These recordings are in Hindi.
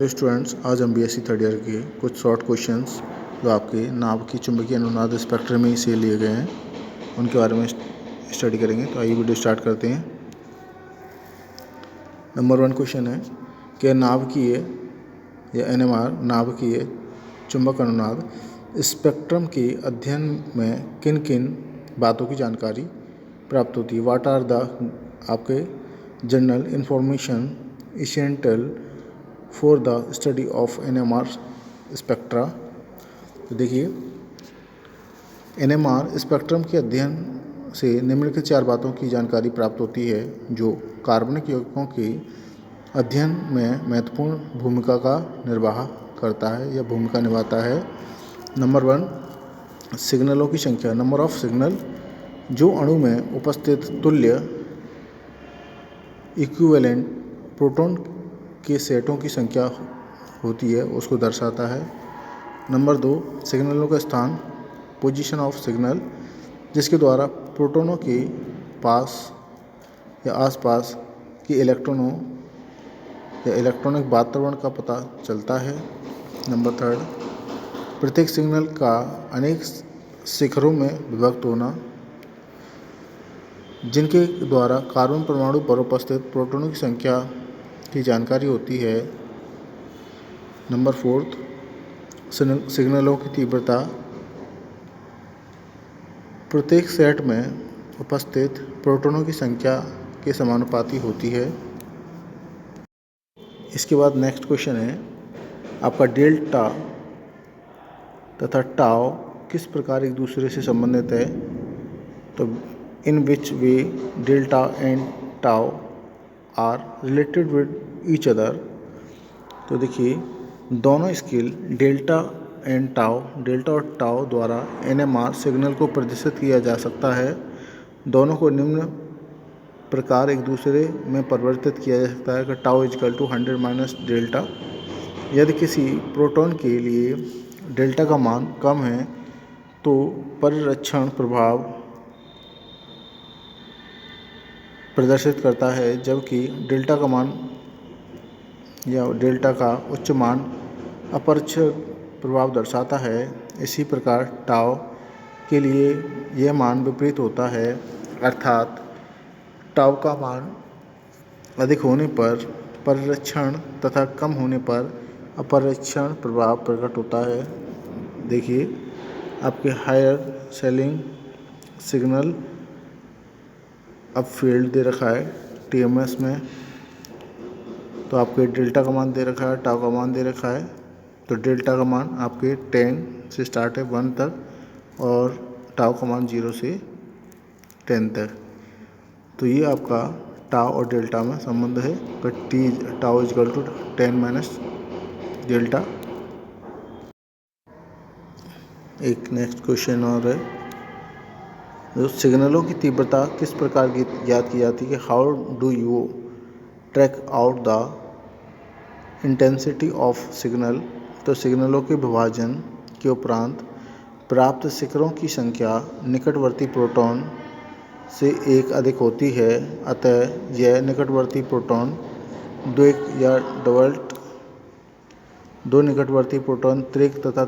स्टूडेंट्स, आज हम बीएससी थर्ड ईयर के कुछ शॉर्ट क्वेश्चंस जो आपके नाभ की चुंबकीय अनुनाद स्पेक्ट्रम में से लिए गए हैं उनके बारे में स्टडी करेंगे। तो आइए वीडियो स्टार्ट करते हैं। नंबर 1 क्वेश्चन है कि नाभिकीय या एनएमआर नाभिकीय चुंबक अनुनाद स्पेक्ट्रम के अध्ययन में किन किन बातों की जानकारी प्राप्त होती है। व्हाट आर द आपके general information essential for the study of NMR spectra. तो देखिए, एनएमआर स्पेक्ट्रम के अध्ययन से निम्नलिखित 4 बातों की जानकारी प्राप्त होती है जो कार्बनिक यौगिकों के अध्ययन में महत्वपूर्ण भूमिका का निर्वाह करता है या भूमिका निभाता है। नंबर 1, सिग्नलों की संख्या, नंबर ऑफ सिग्नल, जो अणु में उपस्थित तुल्य इक्विवेलेंट प्रोटॉन के सेटों की संख्या होती है उसको दर्शाता है। नंबर 2, सिग्नलों का स्थान, पोजीशन ऑफ सिग्नल, जिसके द्वारा प्रोटॉनों के पास या आसपास के इलेक्ट्रॉनों या इलेक्ट्रॉनिक वातावरण का पता चलता है। नंबर 3, प्रत्येक सिग्नल का अनेक शिखरों में विभक्त होना, जिनके द्वारा कार्बन परमाणु पर उपस्थित प्रोटॉनों की संख्या की जानकारी होती है। नंबर 4, सिग्नलों की तीव्रता, प्रत्येक सेट में उपस्थित प्रोटॉनों की संख्या के समानुपाती होती है। इसके बाद नेक्स्ट क्वेश्चन है आपका डेल्टा तथा टाउ किस प्रकार एक दूसरे से संबंधित है। तो in which way delta and tau are related with each other. तो देखिए, दोनों scale delta and tau, delta और टाउ द्वारा एनएमआर सिग्नल को प्रदर्शित किया जा सकता है। दोनों को निम्न प्रकार एक दूसरे में परिवर्तित किया जा सकता है कि tau is equal to 100 minus delta. यदि किसी प्रोटॉन के लिए डेल्टा का मान कम है तो परिरक्षण प्रभाव प्रदर्शित करता है, जबकि डेल्टा का मान या डेल्टा का उच्च मान अपरक्षण प्रभाव दर्शाता है। इसी प्रकार टाउ के लिए यह मान विपरीत होता है, अर्थात टाउ का मान अधिक होने पर परिरक्षण तथा कम होने पर अपरक्षण प्रभाव प्रकट होता है। देखिए, आपके हायर सेलिंग सिग्नल अब फील्ड दे रखा है टीएमएस में, तो आपके डेल्टा का मान दे रखा है, टाउ का मान दे रखा है। तो डेल्टा का मान आपके 10 से स्टार्ट है 1 तक और टाउ का मान 0 से 10 तक। तो ये आपका टाउ और डेल्टा में संबंध है कि tau is equal to 10 minus delta. एक नेक्स्ट क्वेश्चन और है, जो सिग्नलों की तीव्रता किस प्रकार ज्ञात की जाती है कि how do you track out the intensity of signal. तो सिग्नलों के विभाजन के उपरांत प्राप्त शिखरों की संख्या निकटवर्ती प्रोटॉन से एक अधिक होती है, अतः यह निकटवर्ती प्रोटॉन दो निकटवर्ती प्रोटॉन त्रिक तथा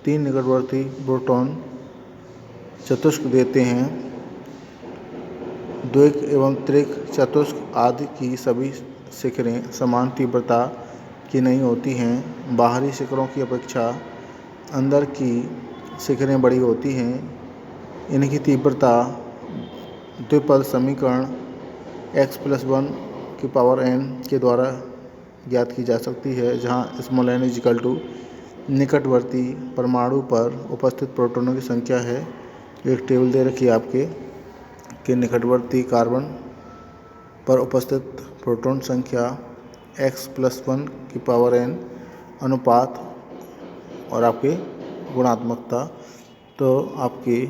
3 निकटवर्ती प्रोटॉन चतुष्क देते हैं। द्विक एवं त्रिक चतुष्क आदि की सभी शिखरें समान तीव्रता की नहीं होती हैं। बाहरी शिखरों की अपेक्षा अंदर की शिखरें बड़ी होती हैं। इनकी तीव्रता द्विपद समीकरण x+1 की पावर n के द्वारा ज्ञात की जा सकती है, जहाँ स्मॉल n इजिकल टू निकटवर्ती परमाणु पर उपस्थित प्रोटॉनों की संख्या है। एक टेबल दे रखी है आपके कि निकटवर्ती कार्बन पर उपस्थित प्रोटॉन संख्या x+1 की पावर n अनुपात और आपके गुणात्मकता। तो आपकी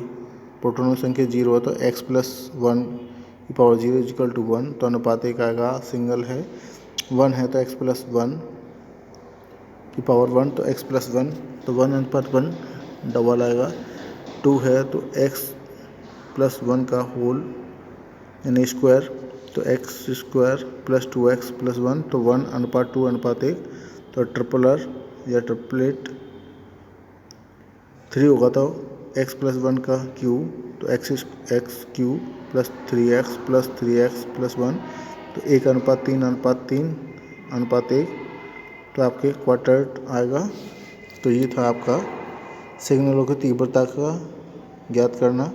प्रोटॉनों की संख्या 0 है तो x+1 की पावर 0 इजिकल टू 1, तो अनुपात एक आएगा, सिंगल है 1 है तो x+1 की पावर 1 तो x+1, तो 1:1 डबल आएगा। 2 है तो x+1 का होल यानी स्क्वायर, तो x² + 2x + 1, तो 1:2:1, तो ट्रिपलर या ट्रिपलेट। 3 होगा तो x+1 का क्यूब, तो x cube plus 3x plus 3x plus 1, तो 1:3:3:1, तो आपके क्वार्टर आएगा। तो ये था आपका सिग्नलों की तीव्रता का ज्ञात करना।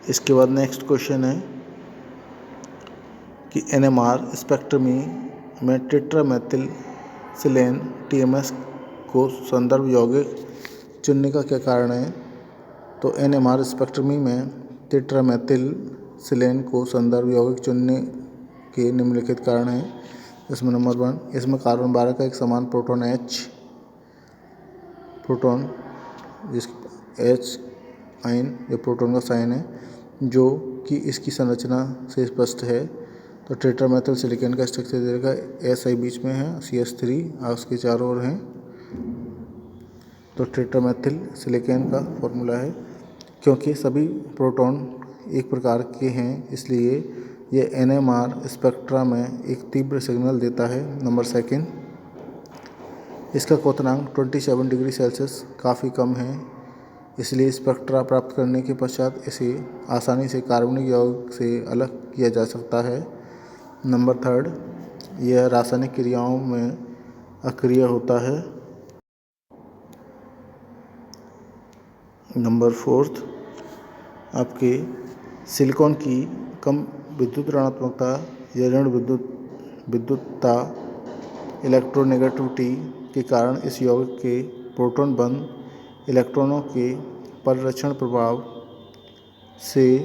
इसके बाद नेक्स्ट क्वेश्चन है कि NMR स्पेक्ट्रमी में टेट्रामेथिलसिलेन TMS को संदर्भ यौगिक चुनने का क्या कारण है। तो NMR स्पेक्ट्रमी में टेट्रामेथिलसिलेन को संदर्भ यौगिक चुनने के निम्नलिखित कारण हैं। इसमें नंबर 1, इसमें कार्बन 12 का एक समान प्रोटॉन जिस H आयन या प्रोटॉन का साइन है, जो कि इसकी संरचना से स्पष्ट है। तो टेट्रामेथिल सिलिकॉन का स्ट्रक्चर देगा SI बीच में है, CH3 उसके चारों ओर हैं। तो टेट्रामेथिल सिलिकॉन का फॉर्मूला है। क्योंकि सभी प्रोटॉन एक प्रकार के हैं, इसलिए ये NMR स्पेक्ट्रा में एक तीव्र सिग्नल देता है। नंबर 2, इसका क्वथनांक 27 डिग्री सेल्सियस काफ़ी कम है, इसलिए स्पेक्ट्रा प्राप्त करने के पश्चात इसे आसानी से कार्बनिक यौगिक से अलग किया जा सकता है। नंबर 3, यह रासायनिक क्रियाओं में अक्रिय होता है। नंबर 4, आपके सिलिकॉन की कम विद्युत ऋणात्मकता या ऋण विद्युतता इलेक्ट्रोनेगेटिविटी के कारण इस यौगिक के प्रोटॉन बंद इलेक्ट्रॉनों के परिरक्षण प्रभाव से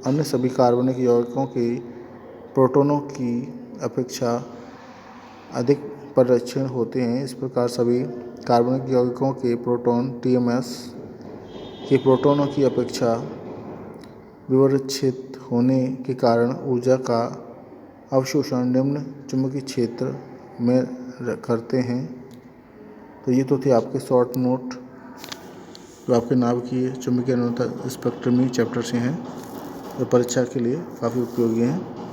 अन्य सभी कार्बनिक यौगिकों के प्रोटॉनों की अपेक्षा अधिक परिरक्षण होते हैं। इस प्रकार सभी कार्बनिक यौगिकों के प्रोटॉन TMS के प्रोटॉनों की अपेक्षा विवर्चित होने के कारण ऊर्जा का अवशोषण निम्न चुंबकीय क्षेत्र में करते हैं। तो ये तो थे आपके शॉर्ट नोट जो आपके नाभिकीय चुंबकीय अनुनाद स्पेक्ट्रमी चैप्टर से हैं, जो परीक्षा के लिए काफ़ी उपयोगी हैं।